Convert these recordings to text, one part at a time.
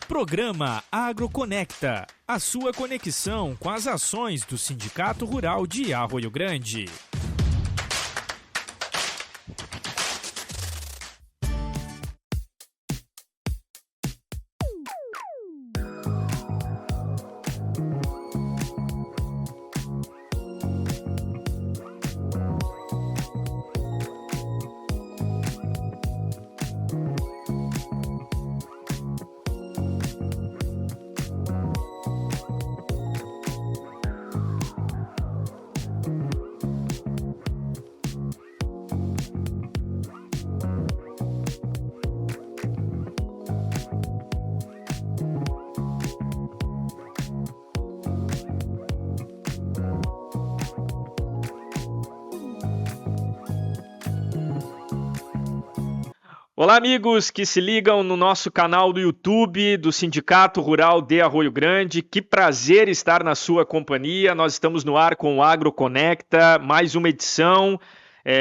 Programa AgroConecta, a sua conexão com as ações do Sindicato Rural de Arroio Grande. Olá, amigos que se ligam no nosso canal do YouTube do Sindicato Rural de Arroio Grande. Que prazer estar na sua companhia. Nós estamos no ar com o AgroConecta, mais uma edição.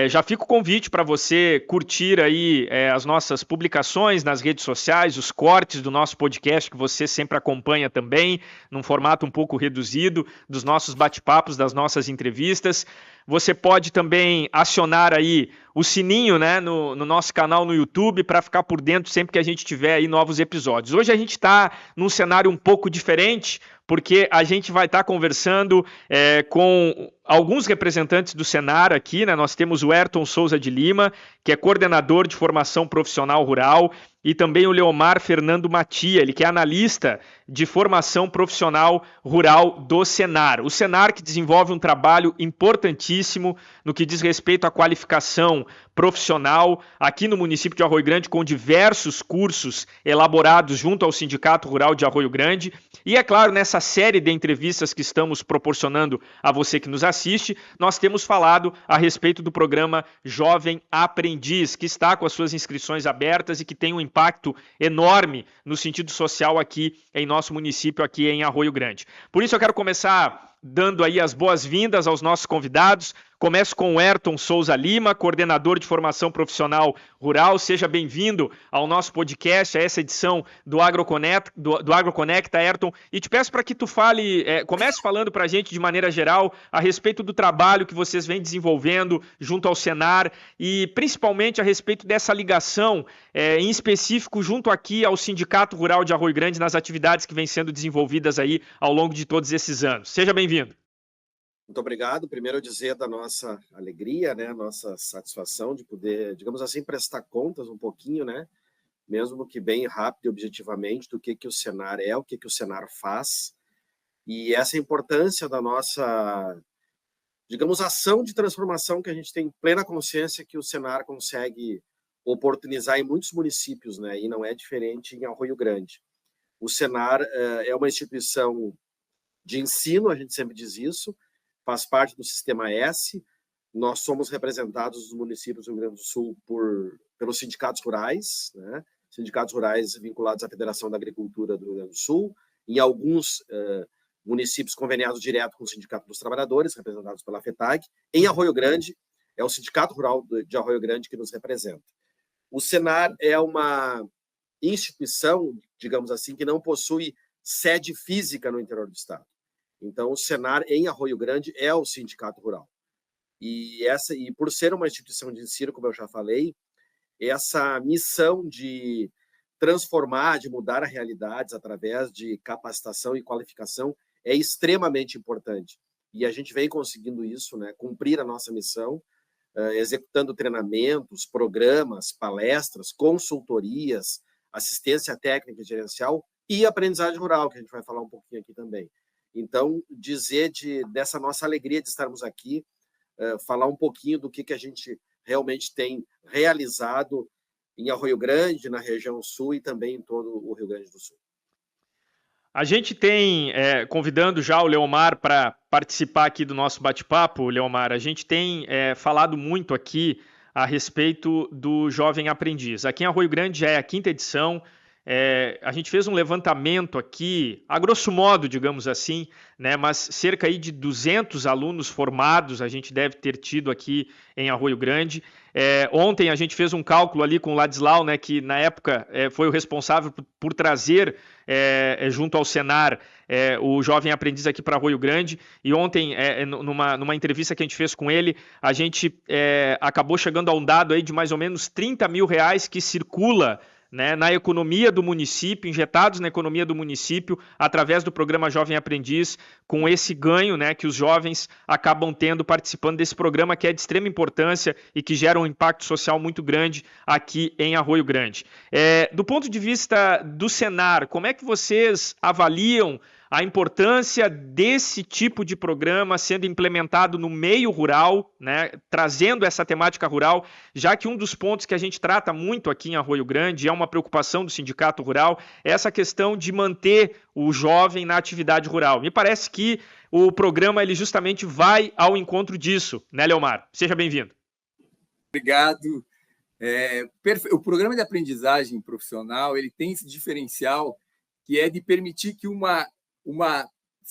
Já fica o convite para você curtir aí as nossas publicações nas redes sociais, os cortes do nosso podcast que você sempre acompanha também, num formato um pouco reduzido, dos nossos bate-papos, das nossas entrevistas. Você pode também acionar aí o sininho, né, no nosso canal no YouTube para ficar por dentro sempre que a gente tiver aí novos episódios. Hoje a gente está num cenário um pouco diferente, porque a gente vai estar conversando com alguns representantes do Senar aqui, né? Nós temos o Ayrton Souza de Lima, que é coordenador de formação profissional rural, e também o Leomar Fernando Matia, ele que é analista de formação profissional rural do Senar. O Senar que desenvolve um trabalho importantíssimo no que diz respeito à qualificação profissional aqui no município de Arroio Grande, com diversos cursos elaborados junto ao Sindicato Rural de Arroio Grande. E é claro, nessa série de entrevistas que estamos proporcionando a você que nos assiste, nós temos falado a respeito do programa Jovem Aprendiz, que está com as suas inscrições abertas e que tem um impacto enorme no sentido social aqui em nosso município, aqui em Arroio Grande. Por isso eu quero começar dando aí as boas-vindas aos nossos convidados. Começo com o Ayrton Souza Lima, coordenador de formação profissional rural. Seja bem-vindo ao nosso podcast, a essa edição do AgroConecta, Ayrton. E te peço para que tu comece falando para a gente de maneira geral a respeito do trabalho que vocês vêm desenvolvendo junto ao Senar e principalmente a respeito dessa ligação, em específico, junto aqui ao Sindicato Rural de Arroio Grande nas atividades que vêm sendo desenvolvidas aí ao longo de todos esses anos. Seja bem-vindo. Muito obrigado. Primeiro, eu dizer da nossa alegria, né, nossa satisfação de poder, digamos assim, prestar contas um pouquinho, né, mesmo que bem rápido e objetivamente, do que o Senar é, o que o Senar faz, e essa importância da nossa, digamos, ação de transformação que a gente tem plena consciência que o Senar consegue oportunizar em muitos municípios, né, e não é diferente em Arroio Grande. O Senar é uma instituição de ensino, a gente sempre diz isso, faz parte do Sistema S. Nós somos representados nos municípios do Rio Grande do Sul pelos sindicatos rurais, né? Sindicatos rurais vinculados à Federação da Agricultura do Rio Grande do Sul, em alguns municípios conveniados direto com o Sindicato dos Trabalhadores, representados pela FETAG. Em Arroio Grande, é o Sindicato Rural de Arroio Grande que nos representa. O Senar é uma instituição, digamos assim, que não possui sede física no interior do estado. Então, o Senar, em Arroio Grande, é o Sindicato Rural. E por ser uma instituição de ensino, como eu já falei, essa missão de transformar, de mudar as realidades através de capacitação e qualificação é extremamente importante. E a gente vem conseguindo isso, né, cumprir a nossa missão, executando treinamentos, programas, palestras, consultorias, assistência técnica e gerencial e aprendizagem rural, que a gente vai falar um pouquinho aqui também. Então, dizer dessa nossa alegria de estarmos aqui, falar um pouquinho do que a gente realmente tem realizado em Arroio Grande, na região sul e também em todo o Rio Grande do Sul. A gente tem, convidando já o Leomar para participar aqui do nosso bate-papo, Leomar, a gente tem falado muito aqui a respeito do Jovem Aprendiz. Aqui em Arroio Grande já é a 5ª edição. a gente fez um levantamento aqui, a grosso modo, digamos assim, né, mas cerca aí de 200 alunos formados a gente deve ter tido aqui em Arroio Grande. Ontem a gente fez um cálculo ali com o Ladislau, né, que na época foi o responsável por trazer junto ao Senar o jovem aprendiz aqui para Arroio Grande, e ontem, numa entrevista que a gente fez com ele, a gente acabou chegando a um dado aí de mais ou menos R$ 30.000 que circula, né, na economia do município, injetados na economia do município, através do programa Jovem Aprendiz, com esse ganho, né, que os jovens acabam tendo participando desse programa, que é de extrema importância e que gera um impacto social muito grande aqui em Arroio Grande. Do ponto de vista do Senar, como é que vocês avaliam a importância desse tipo de programa sendo implementado no meio rural, né, trazendo essa temática rural, já que um dos pontos que a gente trata muito aqui em Arroio Grande, é uma preocupação do Sindicato Rural, é essa questão de manter o jovem na atividade rural. Me parece que o programa ele justamente vai ao encontro disso, né, Leomar? Seja bem-vindo. Obrigado. O programa de aprendizagem profissional ele tem esse diferencial que é de permitir que uma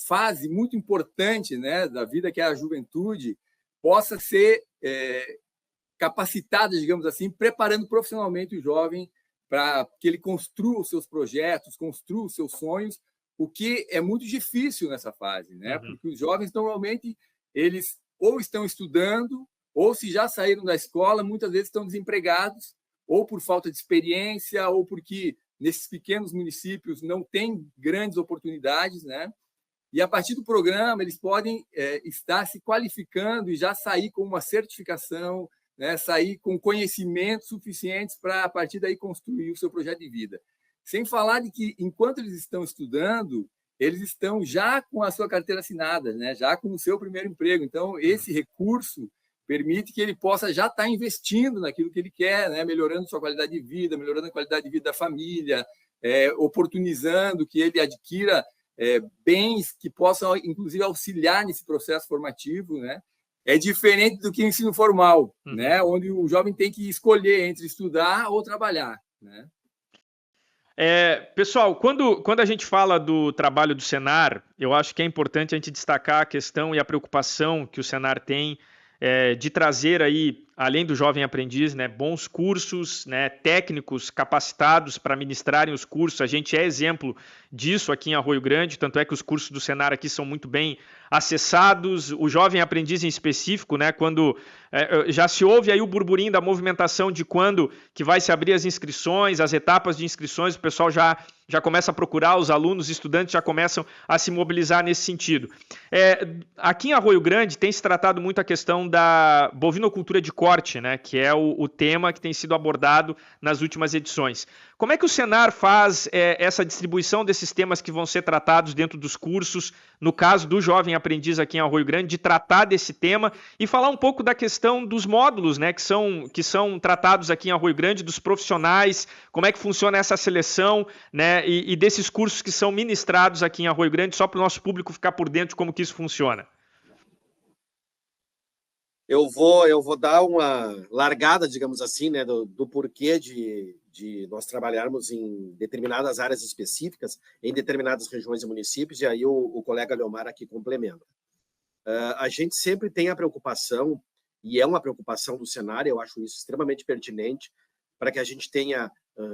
fase muito importante, né, da vida, que é a juventude, possa ser capacitada, digamos assim, preparando profissionalmente o jovem para que ele construa os seus projetos, construa os seus sonhos, o que é muito difícil nessa fase, né? Porque os jovens, normalmente, eles ou estão estudando, ou se já saíram da escola, muitas vezes estão desempregados, ou por falta de experiência, ou porque nesses pequenos municípios não tem grandes oportunidades, né? E a partir do programa eles podem estar se qualificando e já sair com uma certificação, né? Sair com conhecimentos suficientes para a partir daí construir o seu projeto de vida. Sem falar de que enquanto eles estão estudando, eles estão já com a sua carteira assinada, né? Já com o seu primeiro emprego. Então esse recurso permite que ele possa já estar investindo naquilo que ele quer, né? Melhorando sua qualidade de vida, melhorando a qualidade de vida da família, oportunizando que ele adquira bens que possam, inclusive, auxiliar nesse processo formativo, né? É diferente do que o ensino formal, né? Onde o jovem tem que escolher entre estudar ou trabalhar, né? Pessoal, quando a gente fala do trabalho do Senar, eu acho que é importante a gente destacar a questão e a preocupação que o Senar tem de trazer aí, além do jovem aprendiz, né, bons cursos, né, técnicos capacitados para ministrarem os cursos. A gente é exemplo disso aqui em Arroio Grande, tanto é que os cursos do Senar aqui são muito bem acessados. O jovem aprendiz em específico, né, quando já se ouve aí o burburinho da movimentação de quando que vai se abrir as inscrições, as etapas de inscrições, o pessoal já começa a procurar, os alunos, estudantes já começam a se mobilizar nesse sentido. Aqui em Arroio Grande tem se tratado muito a questão da bovinocultura de corte, né, que é o tema que tem sido abordado nas últimas edições. Como é que o Senar faz essa distribuição desses temas que vão ser tratados dentro dos cursos, no caso do jovem aprendiz aqui em Arroio Grande, de tratar desse tema e falar um pouco da questão dos módulos, né, que são tratados aqui em Arroio Grande, dos profissionais, como é que funciona essa seleção, né, e desses cursos que são ministrados aqui em Arroio Grande, só para o nosso público ficar por dentro de como que isso funciona. Eu vou dar uma largada, digamos assim, né, do porquê de nós trabalharmos em determinadas áreas específicas, em determinadas regiões e municípios, e aí o colega Leomar aqui complementa. A gente sempre tem a preocupação, e é uma preocupação do Senar, eu acho isso extremamente pertinente, para que a gente tenha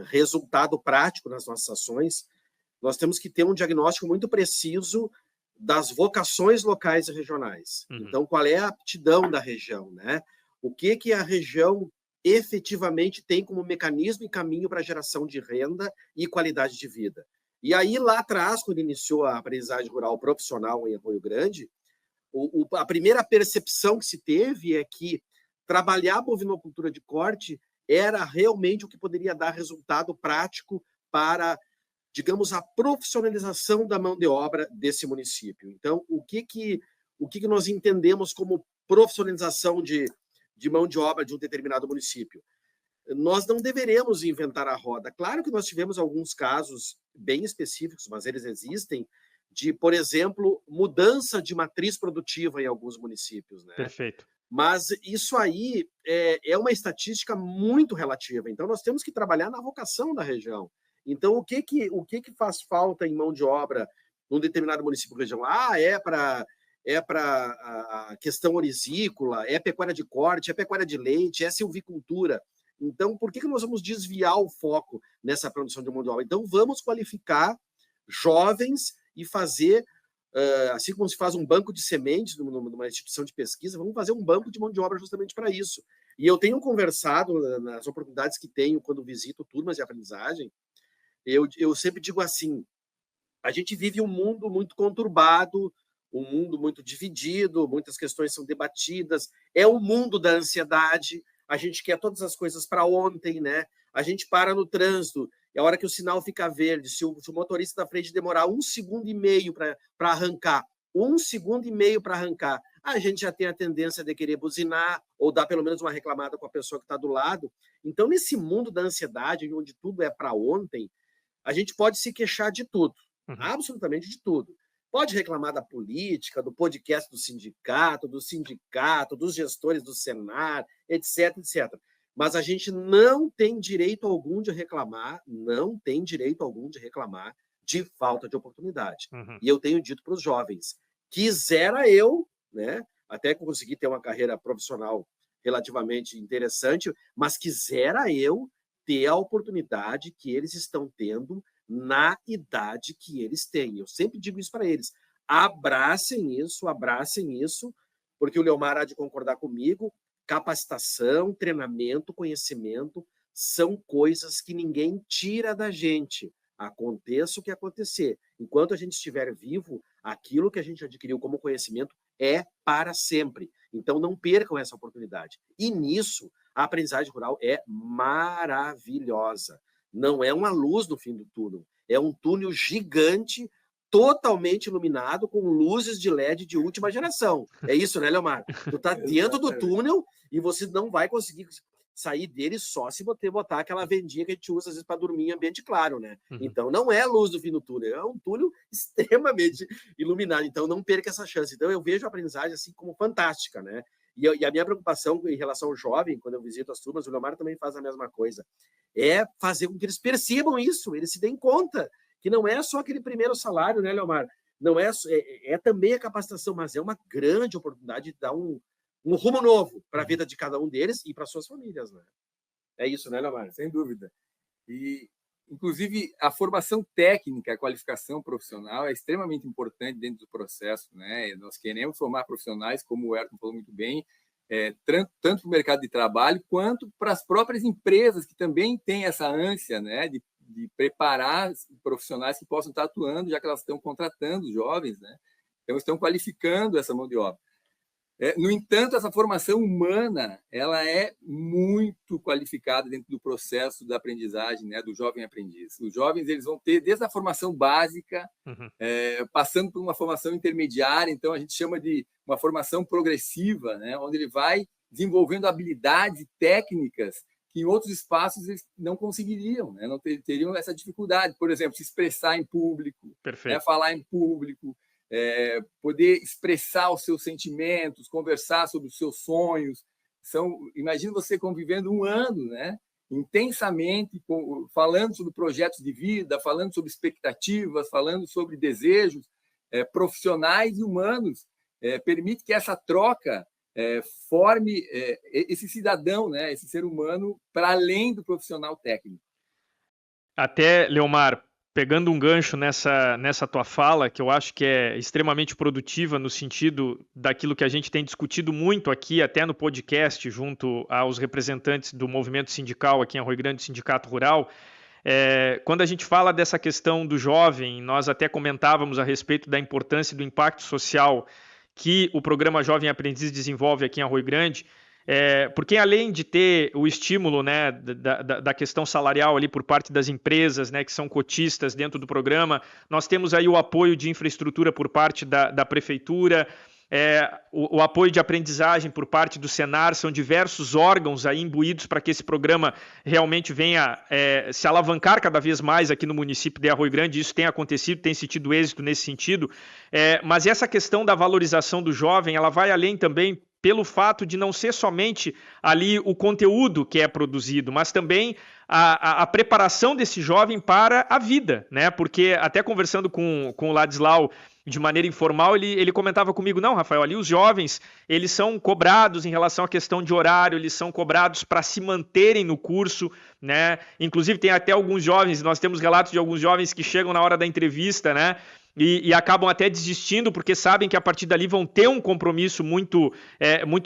resultado prático nas nossas ações, nós temos que ter um diagnóstico muito preciso das vocações locais e regionais. Então, qual é a aptidão da região, né? O que a região efetivamente tem como mecanismo e caminho para a geração de renda e qualidade de vida. E aí, lá atrás, quando iniciou a aprendizagem rural profissional em Arroio Grande, a primeira percepção que se teve é que trabalhar a bovinocultura de corte era realmente o que poderia dar resultado prático para, digamos, a profissionalização da mão de obra desse município. Então, o que nós entendemos como profissionalização de mão de obra de um determinado município? Nós não deveremos inventar a roda. Claro que nós tivemos alguns casos bem específicos, mas eles existem, de, por exemplo, mudança de matriz produtiva em alguns municípios, né? Perfeito. Mas isso aí é uma estatística muito relativa. Então, nós temos que trabalhar na vocação da região. Então, o que faz falta em mão de obra num determinado município ou região? É para a questão orizícola, é pecuária de corte, é pecuária de leite, é silvicultura. Então, por que nós vamos desviar o foco nessa produção de mão de obra? Então, vamos qualificar jovens e fazer, assim como se faz um banco de sementes numa instituição de pesquisa, vamos fazer um banco de mão de obra justamente para isso. E eu tenho conversado nas oportunidades que tenho quando visito turmas de aprendizagem, eu sempre digo assim, a gente vive um mundo muito conturbado, um mundo muito dividido, muitas questões são debatidas, é o mundo da ansiedade, a gente quer todas as coisas para ontem, né? A gente para no trânsito, é a hora que o sinal fica verde, se o motorista da frente demorar 1,5 segundos para arrancar, 1,5 segundos para arrancar, a gente já tem a tendência de querer buzinar ou dar pelo menos uma reclamada com a pessoa que está do lado. Então, nesse mundo da ansiedade, onde tudo é para ontem, a gente pode se queixar de tudo, absolutamente de tudo. Pode reclamar da política, do podcast do sindicato, dos gestores do Senar, etc, etc. Mas a gente não tem direito algum de reclamar, de falta de oportunidade. E eu tenho dito para os jovens, quisera eu, né, até conseguir ter uma carreira profissional relativamente interessante, mas quisera eu ter a oportunidade que eles estão tendo na idade que eles têm. Eu sempre digo isso para eles. Abracem isso, porque o Leomar há de concordar comigo, capacitação, treinamento, conhecimento são coisas que ninguém tira da gente. Aconteça o que acontecer. Enquanto a gente estiver vivo, aquilo que a gente adquiriu como conhecimento é para sempre. Então, não percam essa oportunidade. E nisso, a aprendizagem rural é maravilhosa. Não é uma luz no fim do túnel. É um túnel gigante, totalmente iluminado, com luzes de LED de última geração. É isso, né, Leomar? Tu está dentro do túnel e você não vai conseguir sair dele só se você botar aquela vendinha que a gente usa às vezes para dormir em ambiente claro, né? Então não é luz do fim do túnel, é um túnel extremamente iluminado. Então não perca essa chance. Então eu vejo a aprendizagem assim como fantástica, né? E a minha preocupação em relação ao jovem, quando eu visito as turmas, o Leomar também faz a mesma coisa, é fazer com que eles percebam isso, eles se deem conta que não é só aquele primeiro salário, né, Leomar? Não é também a capacitação, mas é uma grande oportunidade de dar um rumo novo para a vida de cada um deles e para suas famílias, né? É isso, né, Leomar? Sem dúvida. E, inclusive, a formação técnica, a qualificação profissional é extremamente importante dentro do processo, né? Nós queremos formar profissionais, como o Ayrton falou muito bem, tanto para o mercado de trabalho quanto para as próprias empresas que também têm essa ânsia, né, de preparar profissionais que possam estar atuando, já que elas estão contratando jovens, né? Então, estão qualificando essa mão de obra. No entanto, essa formação humana ela é muito qualificada dentro do processo da aprendizagem, né, do jovem aprendiz. Os jovens eles vão ter desde a formação básica, passando por uma formação intermediária, então a gente chama de uma formação progressiva, né, onde ele vai desenvolvendo habilidades e técnicas que em outros espaços eles não conseguiriam, né, não teriam essa dificuldade. Por exemplo, se expressar em público, né, falar em público, poder expressar os seus sentimentos, conversar sobre os seus sonhos. Imagina você convivendo 1 ano, né, intensamente, falando sobre projetos de vida, falando sobre expectativas, falando sobre desejos profissionais e humanos. Permite que essa troca forme esse cidadão, né, esse ser humano, para além do profissional técnico. Até, Leomar, pegando um gancho nessa tua fala, que eu acho que é extremamente produtiva no sentido daquilo que a gente tem discutido muito aqui, até no podcast, junto aos representantes do movimento sindical aqui em Arroio Grande, Sindicato Rural, quando a gente fala dessa questão do jovem, nós até comentávamos a respeito da importância e do impacto social que o programa Jovem Aprendiz desenvolve aqui em Arroio Grande, porque além de ter o estímulo, né, da questão salarial ali por parte das empresas, né, que são cotistas dentro do programa, nós temos aí o apoio de infraestrutura por parte da prefeitura, o apoio de aprendizagem por parte do Senar, são diversos órgãos aí imbuídos para que esse programa realmente venha se alavancar cada vez mais aqui no município de Arroio Grande. Isso tem acontecido, tem tido êxito nesse sentido, mas essa questão da valorização do jovem, ela vai além também pelo fato de não ser somente ali o conteúdo que é produzido, mas também a preparação desse jovem para a vida, né? Porque até conversando com o Ladislau de maneira informal, ele comentava comigo, não, Rafael, ali os jovens, eles são cobrados em relação à questão de horário, eles são cobrados para se manterem no curso, né? Inclusive tem até alguns jovens, nós temos relatos de alguns jovens que chegam na hora da entrevista, né? E acabam até desistindo porque sabem que a partir dali vão ter um compromisso muito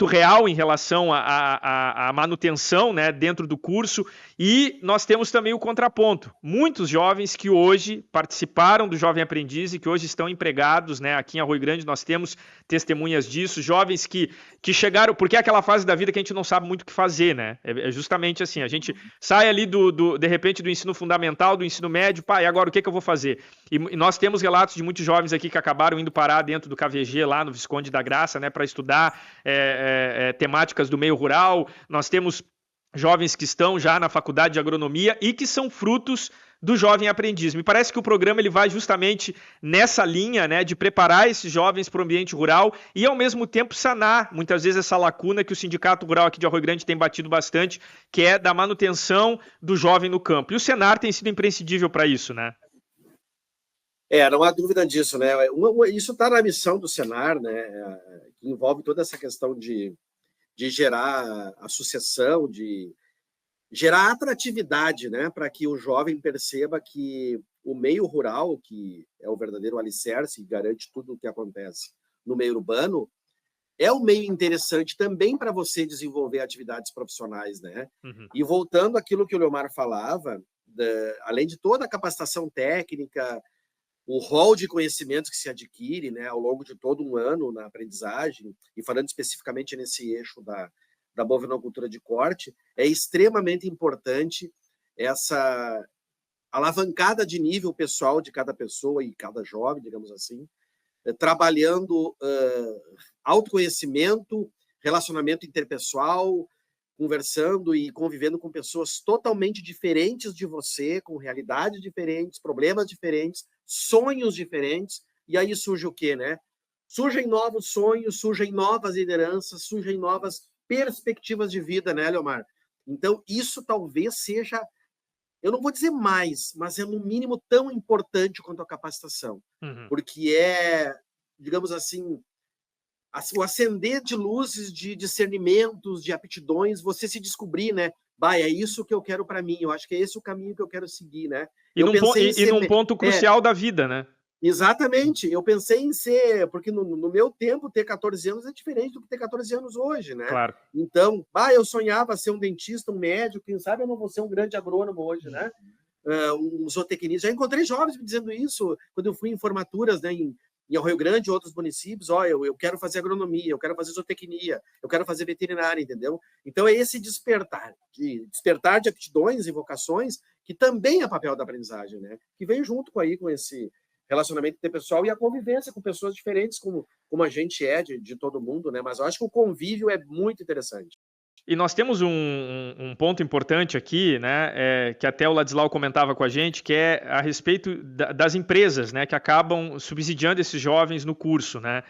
real em relação à manutenção, né, dentro do curso. E nós temos também o contraponto. Muitos jovens que hoje participaram do Jovem Aprendiz e que hoje estão empregados, né, aqui em Arroio Grande nós temos testemunhas disso, jovens que chegaram, porque é aquela fase da vida que a gente não sabe muito o que fazer, né? É justamente assim, a gente sai ali de repente do ensino fundamental, do ensino médio, pá, e agora o que eu vou fazer? E nós temos relatos de muitos jovens aqui que acabaram indo parar dentro do KVG, lá no Visconde da Graça, né, para estudar temáticas do meio rural. Nós temos jovens que estão já na faculdade de agronomia e que são frutos do Jovem Aprendiz. Me parece que o programa ele vai justamente nessa linha, né, de preparar esses jovens para o ambiente rural e, ao mesmo tempo, sanar, muitas vezes, essa lacuna que o Sindicato Rural aqui de Arroio Grande tem batido bastante, que é da manutenção do jovem no campo. E o Senar tem sido imprescindível para isso, né? Não há dúvida disso, né? Isso está na missão do Senar, né? Que envolve toda essa questão de gerar associação, de gerar atratividade, né? Para que o jovem perceba que o meio rural, que é o verdadeiro alicerce e garante tudo o que acontece no meio urbano, é um meio interessante também para você desenvolver atividades profissionais, né? Uhum. E voltando àquilo que o Leomar falava, além de toda a capacitação técnica, o rol de conhecimentos que se adquire, né, ao longo de todo um ano na aprendizagem, e falando especificamente nesse eixo da bovinocultura de corte, é extremamente importante essa alavancada de nível pessoal de cada pessoa e cada jovem, digamos assim, trabalhando autoconhecimento, relacionamento interpessoal, conversando e convivendo com pessoas totalmente diferentes de você, com realidades diferentes, problemas diferentes, sonhos diferentes, e aí surge o quê, né? Surgem novos sonhos, surgem novas lideranças, surgem novas perspectivas de vida, né, Leomar? Então, isso talvez seja, eu não vou dizer mais, mas é no mínimo tão importante quanto a capacitação, porque é, digamos assim, o acender de luzes, de discernimentos, de aptidões, você se descobrir, né? É isso que eu quero para mim, eu acho que é esse o caminho que eu quero seguir, né? Num ponto crucial da vida, né? Exatamente, eu pensei em ser, porque no meu tempo, ter 14 anos é diferente do que ter 14 anos hoje, né? Claro. Então, eu sonhava ser um dentista, um médico, quem sabe eu não vou ser um grande agrônomo hoje, né? Um zootecnista. Já encontrei jovens me dizendo isso quando eu fui em formaturas, né, em Arroio Grande e outros municípios. Eu quero fazer agronomia, eu quero fazer zootecnia, eu quero fazer veterinária, entendeu? Então é esse despertar de aptidões e vocações que também é papel da aprendizagem, né? Que vem junto com esse relacionamento interpessoal e a convivência com pessoas diferentes, como a gente é de todo mundo, né? Mas eu acho que o convívio é muito interessante. E nós temos um ponto importante aqui, né, que até o Ladislau comentava com a gente, que é a respeito das empresas, né, que acabam subsidiando esses jovens no curso, né.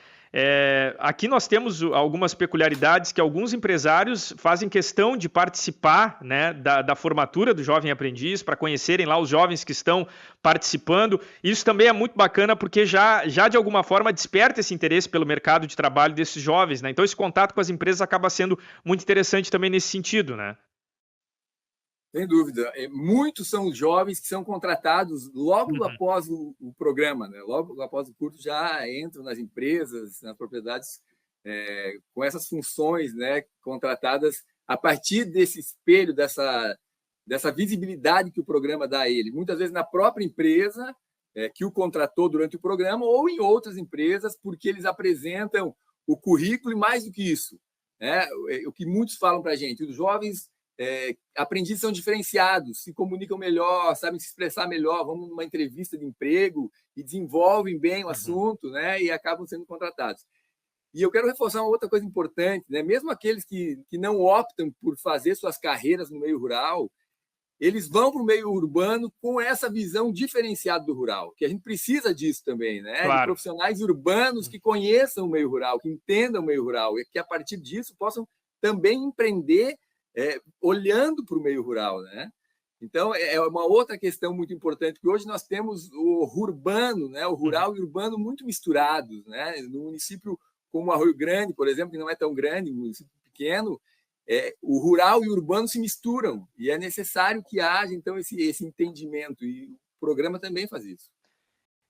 Aqui nós temos algumas peculiaridades que alguns empresários fazem questão de participar, né, da formatura do jovem aprendiz, para conhecerem lá os jovens que estão participando. Isso também é muito bacana porque já de alguma forma desperta esse interesse pelo mercado de trabalho desses jovens, né? Então esse contato com as empresas acaba sendo muito interessante também nesse sentido, né? Sem dúvida. Muitos são os jovens que são contratados logo após o programa, né? Logo após o curso já entram nas empresas, nas propriedades, com essas funções, né, contratadas a partir desse espelho, dessa visibilidade que o programa dá a ele. Muitas vezes na própria empresa que o contratou durante o programa ou em outras empresas, porque eles apresentam o currículo e mais do que isso. Né? O que muitos falam para a gente, os jovens aprendizes são diferenciados, se comunicam melhor, sabem se expressar melhor, vão numa entrevista de emprego e desenvolvem bem o assunto, né, e acabam sendo contratados. E eu quero reforçar uma outra coisa importante, né, mesmo aqueles que não optam por fazer suas carreiras no meio rural, eles vão para o meio urbano com essa visão diferenciada do rural, que a gente precisa disso também, né? Claro. De profissionais urbanos que conheçam o meio rural, que entendam o meio rural e que, a partir disso, possam também empreender olhando para o meio rural, né? Então, é uma outra questão muito importante, que hoje nós temos o urbano, né? O rural e o urbano muito misturados, né? No município como Arroio Grande, por exemplo, que não é tão grande, um município pequeno, o rural e o urbano se misturam e é necessário que haja, então, esse entendimento, e o programa também faz isso.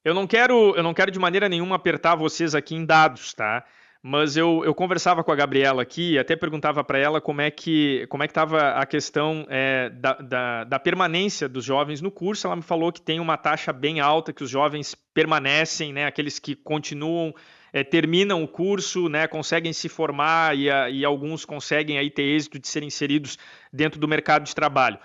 Eu não quero de maneira nenhuma apertar vocês aqui em dados, tá? Mas eu conversava com a Gabriela aqui, até perguntava para ela como é que estava a questão da permanência dos jovens no curso. Ela me falou que tem uma taxa bem alta, que os jovens permanecem, né? Aqueles que continuam, terminam o curso, né? Conseguem se formar e alguns conseguem aí ter êxito de serem inseridos dentro do mercado de trabalho.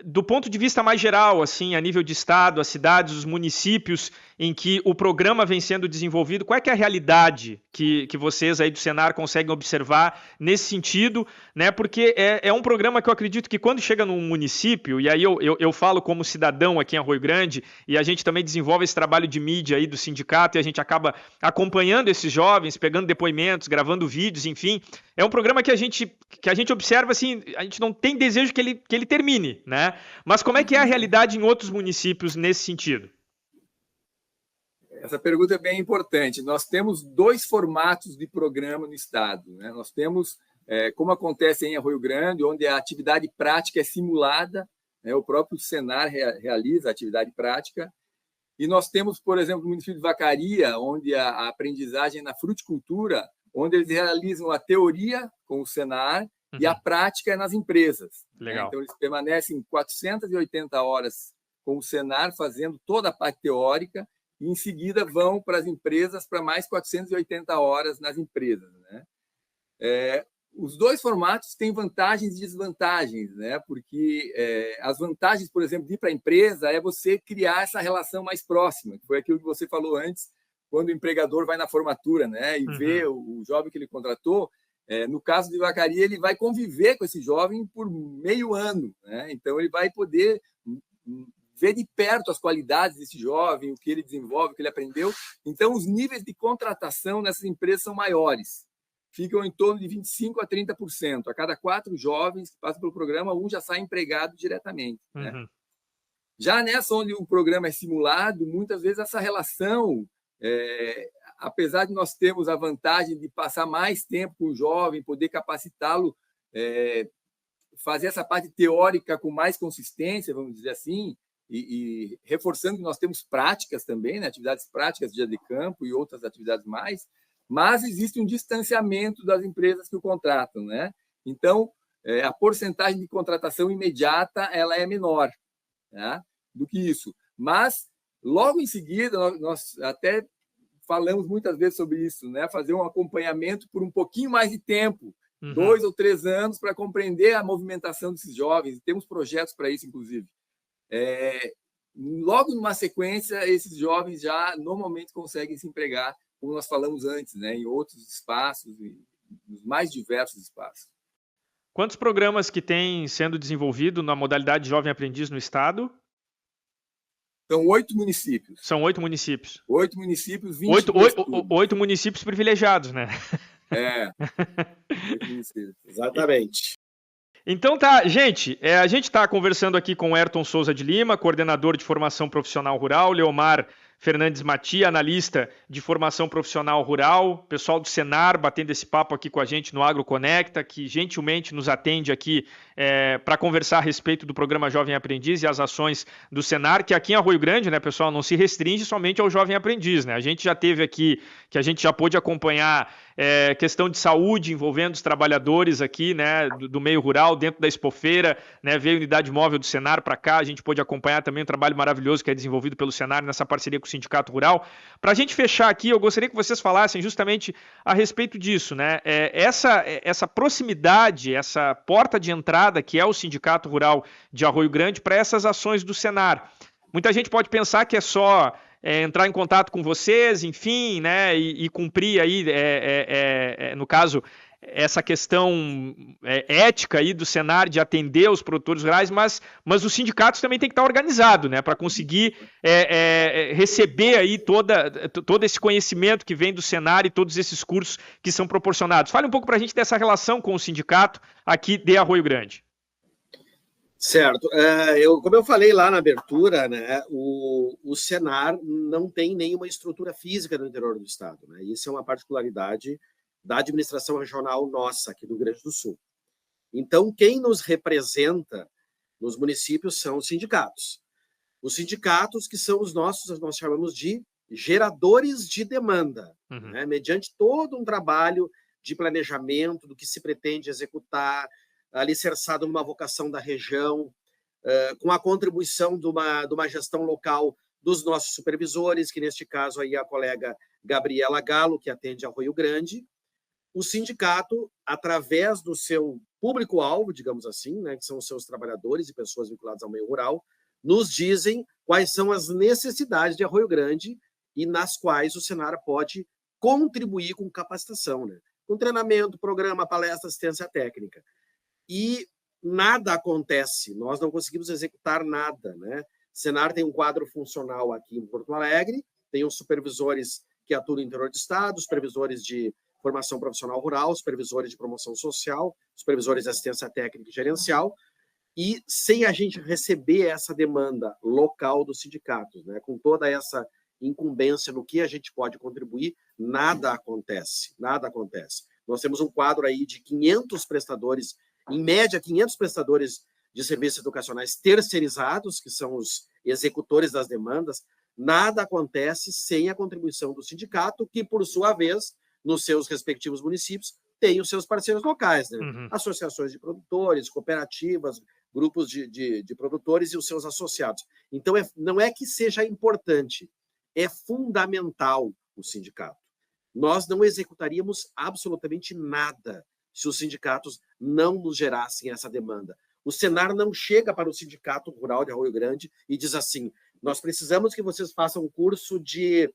Do ponto de vista mais geral, assim, a nível de estado, as cidades, os municípios em que o programa vem sendo desenvolvido, qual é que é a realidade que vocês aí do Senar conseguem observar nesse sentido, né? Porque é um programa que eu acredito que quando chega num município, e aí eu falo como cidadão aqui em Arroio Grande, e a gente também desenvolve esse trabalho de mídia aí do sindicato, e a gente acaba acompanhando esses jovens, pegando depoimentos, gravando vídeos, enfim, é um programa que a gente observa, assim, a gente não tem desejo que ele termine, né? Mas como é que é a realidade em outros municípios nesse sentido? Essa pergunta é bem importante. Nós temos 2 formatos de programa no estado, né? Nós temos, como acontece em Arroio Grande, onde a atividade prática é simulada, né? O próprio Senar realiza a atividade prática. E nós temos, por exemplo, o município de Vacaria, onde a aprendizagem é na fruticultura, onde eles realizam a teoria com o Senar e a prática é nas empresas. Legal. Né? Então, eles permanecem 480 horas com o Senar, fazendo toda a parte teórica, e em seguida vão para as empresas para mais 480 horas nas empresas, né? Os 2 formatos têm vantagens e desvantagens, né? Porque as vantagens, por exemplo, de ir para a empresa é você criar essa relação mais próxima, que foi aquilo que você falou antes, quando o empregador vai na formatura, né? E vê o jovem que ele contratou. No caso de Vacaria, ele vai conviver com esse jovem por meio ano, né? Então, ele vai poder ver de perto as qualidades desse jovem, o que ele desenvolve, o que ele aprendeu. Então, os níveis de contratação nessas empresas são maiores. Ficam em torno de 25% a 30%. A cada 4 jovens que passam pelo programa, um já sai empregado diretamente, né? Já nessa onde o programa é simulado, muitas vezes essa relação, apesar de nós termos a vantagem de passar mais tempo com o jovem, poder capacitá-lo, fazer essa parte teórica com mais consistência, vamos dizer assim, e reforçando que nós temos práticas também, né? Atividades práticas, dia de campo e outras atividades mais, mas existe um distanciamento das empresas que o contratam, né? Então, a porcentagem de contratação imediata ela é menor, né, do que isso. Mas, logo em seguida, nós até falamos muitas vezes sobre isso, né? Fazer um acompanhamento por um pouquinho mais de tempo, 2 ou 3 anos, para compreender a movimentação desses jovens. Temos projetos para isso, inclusive. Logo numa sequência, esses jovens já normalmente conseguem se empregar, como nós falamos antes, né? Em outros espaços, nos mais diversos espaços. Quantos programas que tem sendo desenvolvido na modalidade Jovem Aprendiz no estado? São 8 municípios. São 8 municípios. 8 municípios, 20 8 municípios privilegiados, né? 8 municípios. Exatamente. Então tá, gente, a gente está conversando aqui com o Ayrton Souza de Lima, coordenador de formação profissional rural, Leomar Fernandes Matia, analista de formação profissional rural, pessoal do Senar batendo esse papo aqui com a gente no AgroConecta, que gentilmente nos atende aqui para conversar a respeito do programa Jovem Aprendiz e as ações do Senar, que aqui em Arroio Grande, né, pessoal, não se restringe somente ao Jovem Aprendiz, né? A gente já teve aqui, que a gente já pôde acompanhar questão de saúde envolvendo os trabalhadores aqui, né, do meio rural, dentro da Expofeira, né, veio a unidade móvel do Senar para cá, a gente pôde acompanhar também um trabalho maravilhoso que é desenvolvido pelo Senar nessa parceria com o Sindicato Rural. Para a gente fechar aqui, eu gostaria que vocês falassem justamente a respeito disso, né? Essa proximidade, essa porta de entrada que é o Sindicato Rural de Arroio Grande para essas ações do Senar. Muita gente pode pensar que é só entrar em contato com vocês, enfim, né, e cumprir aí, no caso, essa questão ética aí do Senar de atender os produtores rurais, mas os sindicatos também têm que estar organizados, né, para conseguir receber aí todo esse conhecimento que vem do Senar e todos esses cursos que são proporcionados. Fale um pouco para a gente dessa relação com o sindicato aqui de Arroio Grande. Certo. Como eu falei lá na abertura, né, o Senar não tem nenhuma estrutura física no interior do estado, né? Isso é uma particularidade da administração regional nossa, aqui do Rio Grande do Sul. Então, quem nos representa nos municípios são os sindicatos. Os sindicatos que são os nossos, nós chamamos de geradores de demanda, né? Mediante todo um trabalho de planejamento do que se pretende executar, alicerçado numa vocação da região, com a contribuição de uma gestão local dos nossos supervisores, que neste caso aí é a colega Gabriela Galo, que atende Arroio Grande. O sindicato, através do seu público-alvo, digamos assim, né, que são os seus trabalhadores e pessoas vinculadas ao meio rural, nos dizem quais são as necessidades de Arroio Grande e nas quais o Senar pode contribuir com capacitação, né? Com treinamento, programa, palestra, assistência técnica. E nada acontece, nós não conseguimos executar nada, né? Senar tem um quadro funcional aqui em Porto Alegre, tem os supervisores que atuam no interior do estado, supervisores de formação profissional rural, supervisores de promoção social, supervisores de assistência técnica e gerencial, e sem a gente receber essa demanda local dos sindicatos, né? Com toda essa incumbência no que a gente pode contribuir, nada acontece, nada acontece. Nós temos um quadro aí de 500 prestadores, em média, 500 prestadores de serviços educacionais terceirizados, que são os executores das demandas. Nada acontece sem a contribuição do sindicato, que, por sua vez, nos seus respectivos municípios, tem os seus parceiros locais, né? Associações de produtores, cooperativas, grupos de produtores e os seus associados. Então, não é que seja importante, é fundamental o sindicato. Nós não executaríamos absolutamente nada se os sindicatos não nos gerassem essa demanda. O Senar não chega para o Sindicato Rural de Arroio Grande e diz assim: nós precisamos que vocês façam um curso de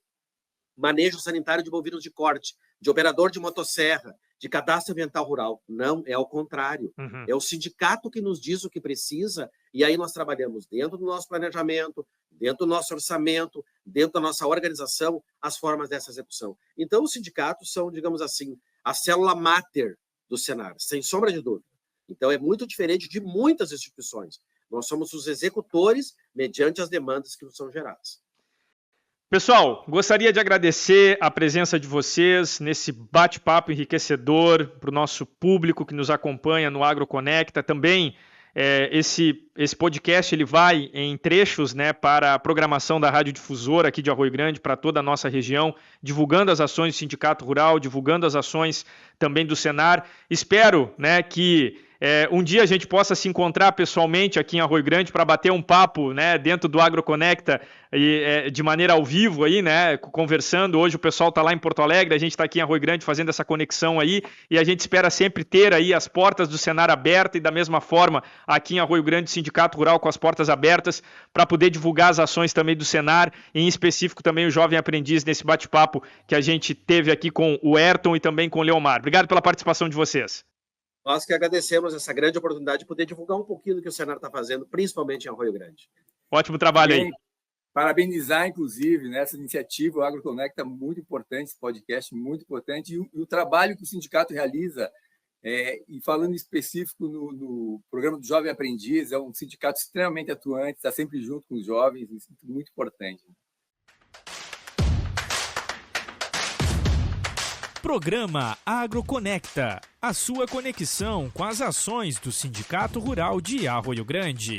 manejo sanitário de bovinos de corte, de operador de motosserra, de cadastro ambiental rural. Não, é ao contrário. É o sindicato que nos diz o que precisa, e aí nós trabalhamos dentro do nosso planejamento, dentro do nosso orçamento, dentro da nossa organização, as formas dessa execução. Então, os sindicatos são, digamos assim, a célula máter do Senar, sem sombra de dúvida. Então, é muito diferente de muitas instituições. Nós somos os executores mediante as demandas que nos são geradas. Pessoal, gostaria de agradecer a presença de vocês nesse bate-papo enriquecedor para o nosso público que nos acompanha no AgroConecta. Também esse podcast ele vai em trechos, né, para a programação da Rádio Difusora aqui de Arroio Grande, para toda a nossa região, divulgando as ações do Sindicato Rural, divulgando as ações também do Senar. Espero, né, que um dia a gente possa se encontrar pessoalmente aqui em Arroio Grande para bater um papo, né, dentro do AgroConecta e de maneira ao vivo aí, né, conversando. Hoje o pessoal está lá em Porto Alegre, a gente está aqui em Arroio Grande fazendo essa conexão aí, e a gente espera sempre ter aí as portas do Senar abertas, e da mesma forma aqui em Arroio Grande, Sindicato Rural com as portas abertas para poder divulgar as ações também do Senar, em específico também o Jovem Aprendiz nesse bate-papo que a gente teve aqui com o Ayrton e também com o Leomar. Obrigado pela participação de vocês. Nós que agradecemos essa grande oportunidade de poder divulgar um pouquinho do que o Senar está fazendo, principalmente em Arroio Grande. Ótimo trabalho aí. Parabenizar, inclusive, nessa iniciativa, o AgroConecta, muito importante, esse podcast muito importante, e o trabalho que o sindicato realiza, e falando em específico no programa do Jovem Aprendiz, é um sindicato extremamente atuante, está sempre junto com os jovens, isso é muito importante. Programa AgroConecta, a sua conexão com as ações do Sindicato Rural de Arroio Grande.